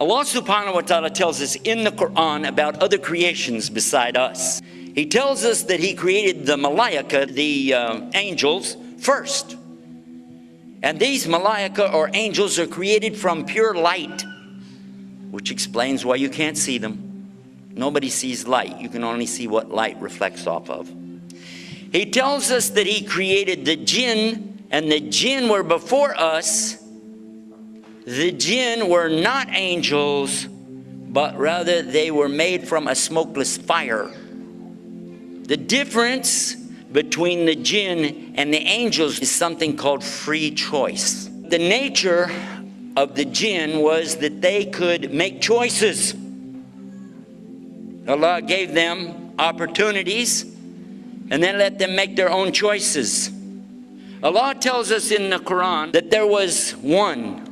Allah subhanahu wa ta'ala tells us in the Qur'an about other creations beside us. He tells us that He created the malaika, the angels, first. And these malaika or angels are created from pure light, which explains why you can't see them. Nobody sees light. You can only see what light reflects off of. He tells us that He created the jinn, and the jinn were before us. The jinn were not angels, but rather they were made from a smokeless fire. The difference between the jinn and the angels is something called free choice. The nature of the jinn was that they could make choices. Allah gave them opportunities and then let them make their own choices. Allah tells us in the Quran that there was one,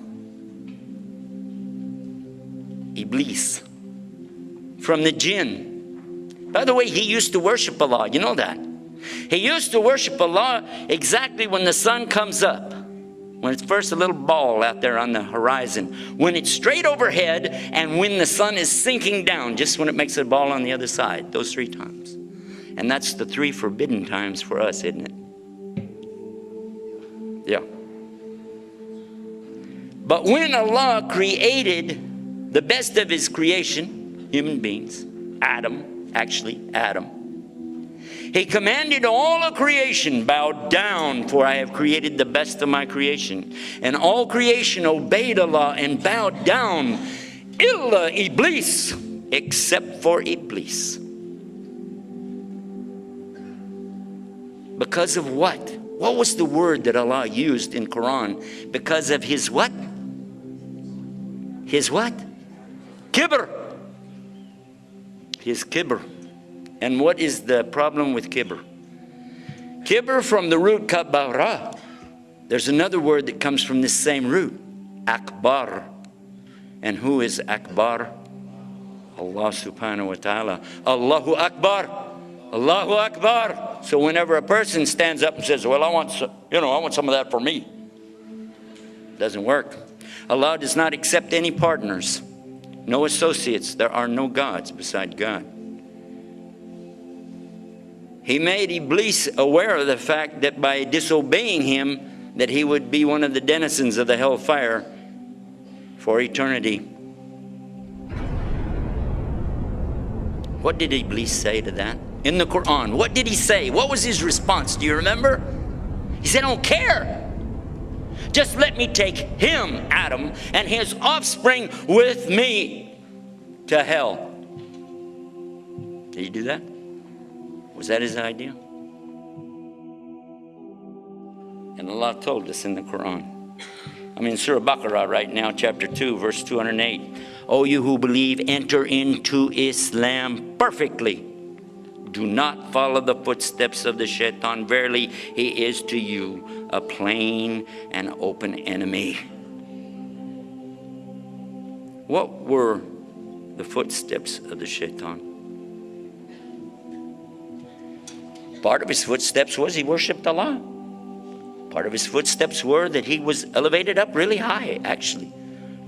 Iblis, from the jinn. By the way, he used to worship Allah, you know that. He used to worship Allah exactly when the sun comes up, when it's first a little ball out there on the horizon, when it's straight overhead, and when the sun is sinking down, just when it makes a ball on the other side, those 3 times. And that's the 3 forbidden times for us, isn't it? Yeah. But when Allah created the best of His creation, human beings, Adam, He commanded all of creation, bow down, for I have created the best of my creation. And all creation obeyed Allah and bowed down, illa Iblis, except for Iblis. Because of what? What was the word that Allah used in Quran? Because of his what? His what? Kibr. His kibr. And what is the problem with kibr? Kibr from the root kabara. There's another word that comes from this same root, akbar. And who is akbar? Allah subhanahu wa ta'ala. Allahu akbar. Allahu akbar. So whenever a person stands up and says, well, I want some of that for me, doesn't work. Allah does not accept any partners, no associates. There are no gods beside God. He made Iblis aware of the fact that by disobeying Him, that he would be one of the denizens of the hellfire for eternity. What did Iblis say to that? In the Quran, what did he say? What was his response? Do you remember? He said, I don't care. Just let me take him, Adam, and his offspring with me to hell. Did he do that? Was that his idea? And Allah told us in the Quran. I'm in Surah Baqarah right now, chapter 2, verse 208. O you who believe, enter into Islam perfectly. Do not follow the footsteps of the shaitan. Verily, he is to you a plain and open enemy. What were the footsteps of the shaitan? Part of his footsteps was he worshipped Allah. Part of his footsteps were that he was elevated up really high, actually,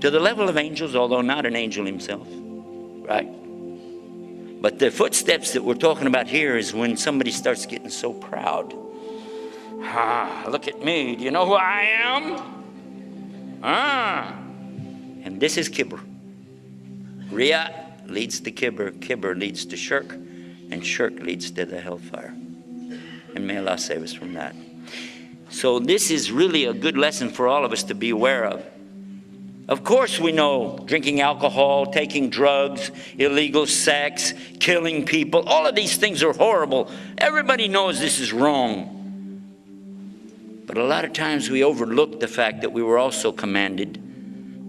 to the level of angels, although not an angel himself, right? But the footsteps that we're talking about here is when somebody starts getting so proud. Look at me. Do you know who I am? And this is kibr. Riya leads to kibr. Kibr leads to shirk. And shirk leads to the hellfire. And may Allah save us from that. So this is really a good lesson for all of us to be aware of. Of course we know drinking alcohol, taking drugs, illegal sex, killing people, all of these things are horrible. Everybody knows this is wrong. But a lot of times we overlook the fact that we were also commanded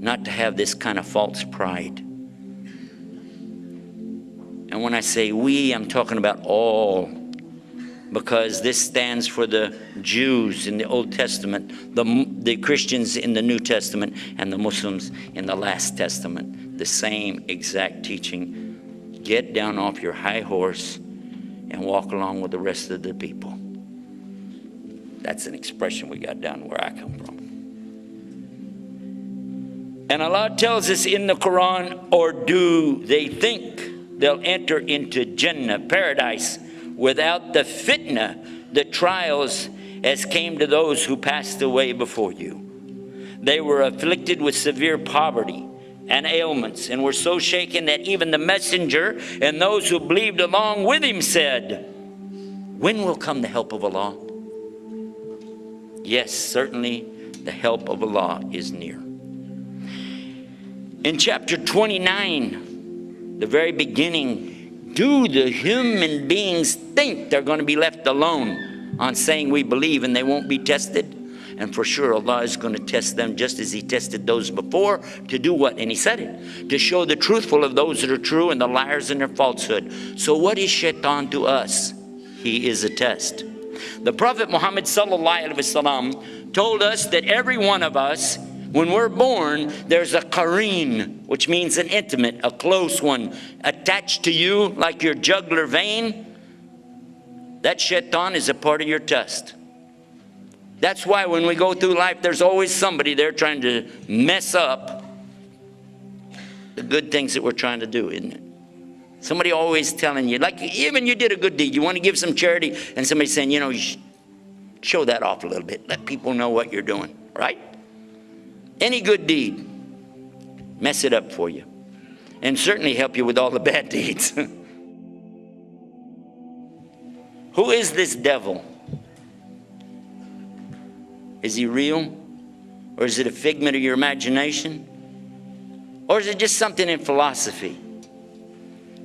not to have this kind of false pride. And when I say we, I'm talking about all. Because this stands for the Jews in the Old Testament, the Christians in the New Testament, and the Muslims in the Last Testament. The same exact teaching. Get down off your high horse and walk along with the rest of the people. That's an expression we got down where I come from. And Allah tells us in the Qur'an, or do they think they'll enter into Jannah, paradise, without the fitna, the trials, as came to those who passed away before you? They were afflicted with severe poverty and ailments, and were so shaken that even the messenger and those who believed along with him said, when will come the help of Allah? Yes, certainly the help of Allah is near. In chapter 29, the very beginning, do the human beings think they're going to be left alone on saying we believe and they won't be tested? And for sure, Allah is going to test them just as He tested those before. To do what? And He said it. To show the truthful of those that are true and the liars in their falsehood. So what is shaitan to us? He is a test. The Prophet Muhammad sallallahu alaihi wasallam told us that every one of us, when we're born, there's a qareen, which means an intimate, a close one, attached to you like your jugular vein. That shaitan is a part of your test. That's why when we go through life, there's always somebody there trying to mess up the good things that we're trying to do, isn't it? Somebody always telling you, like even you did a good deed, you want to give some charity, and somebody's saying, you know, you show that off a little bit. Let people know what you're doing, right? Any good deed, mess it up for you. And certainly help you with all the bad deeds. Who is this devil? Is he real? Or is it a figment of your imagination? Or is it just something in philosophy?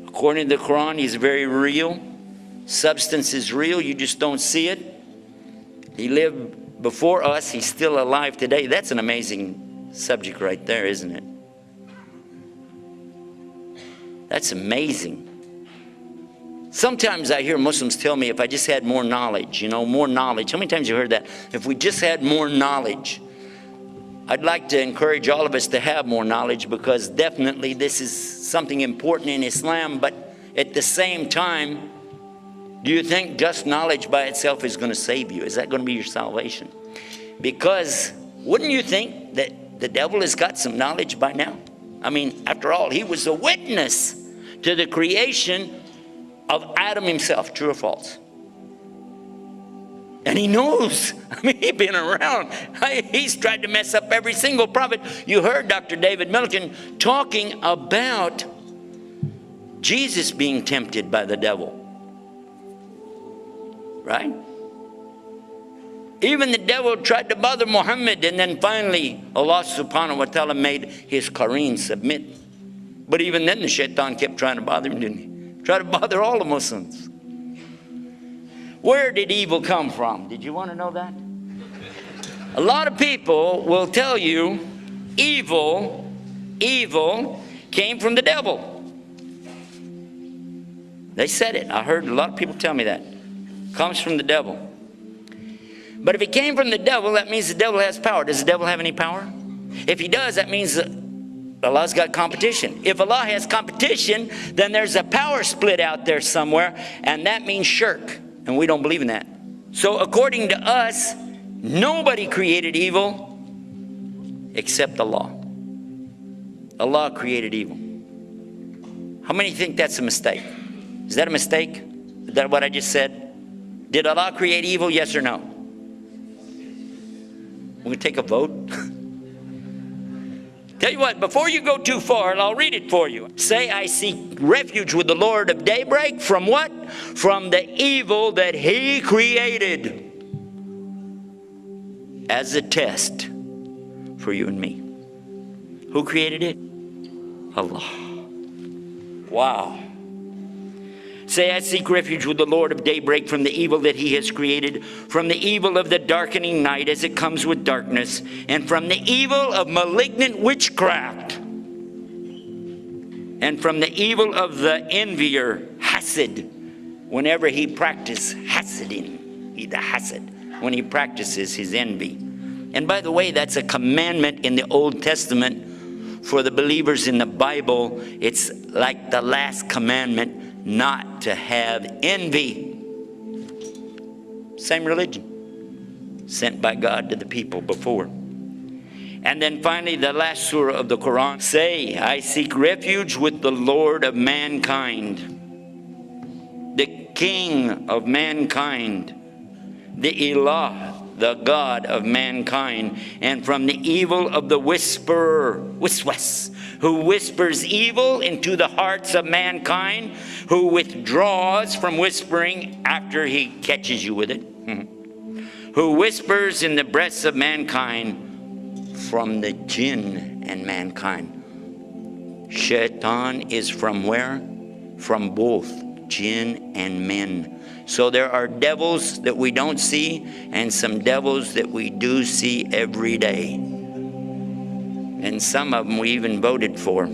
According to the Quran, he's very real. Substance is real, you just don't see it. He lived before us, he's still alive today. That's an amazing subject right there, isn't it? That's amazing. Sometimes I hear Muslims tell me if I just had more knowledge, you know, more knowledge. How many times have you heard that? If we just had more knowledge. I'd like to encourage all of us to have more knowledge, because definitely this is something important in Islam. But at the same time, do you think just knowledge by itself is going to save you? Is that going to be your salvation? Because wouldn't you think that the devil has got some knowledge by now? I mean, after all, he was a witness to the creation of Adam himself, true or false? And he knows. I mean, he's been around. He's tried to mess up every single prophet. You heard Dr. David Milliken talking about Jesus being tempted by the devil. Right? Even the devil tried to bother Muhammad, and then finally Allah subhanahu wa ta'ala made his qareen submit. But even then the shaitan kept trying to bother him, didn't he? Try to bother all the Muslims. Where did evil come from? Did you want to know that? A lot of people will tell you evil came from the devil. They said it. I heard a lot of people tell me that. Comes from the devil. But if it came from the devil, that means the devil has power. Does the devil have any power? If he does, that means Allah's got competition. If Allah has competition, then there's a power split out there somewhere, and that means shirk, and we don't believe in that. So according to us, nobody created evil except Allah. Allah created evil. How many think that's a mistake? Is that a mistake? Is that what I just said? Did Allah create evil, yes or no? We're going to take a vote. Tell you what, before you go too far, and I'll read it for you. Say, I seek refuge with the Lord of daybreak. From what? From the evil that He created as a test for you and me. Who created it? Allah. Wow. Say, I seek refuge with the Lord of daybreak from the evil that He has created, from the evil of the darkening night as it comes with darkness, and from the evil of malignant witchcraft, and from the evil of the envier, hasad, whenever he practices hasadin, the hasad, when he practices his envy. And by the way, that's a commandment in the Old Testament for the believers in the Bible. It's like the last commandment, not to have envy. Same religion sent by God to the people before. And then finally, the last surah of the Qur'an. Say, I seek refuge with the Lord of mankind, the King of mankind, the Ilah, the God of mankind, and from the evil of the whisperer, Wiswas, who whispers evil into the hearts of mankind, who withdraws from whispering after he catches you with it, who whispers in the breasts of mankind, from the jinn and mankind. Shaitan is from where? From both jinn and men. So there are devils that we don't see and some devils that we do see every day. And some of them we even voted for.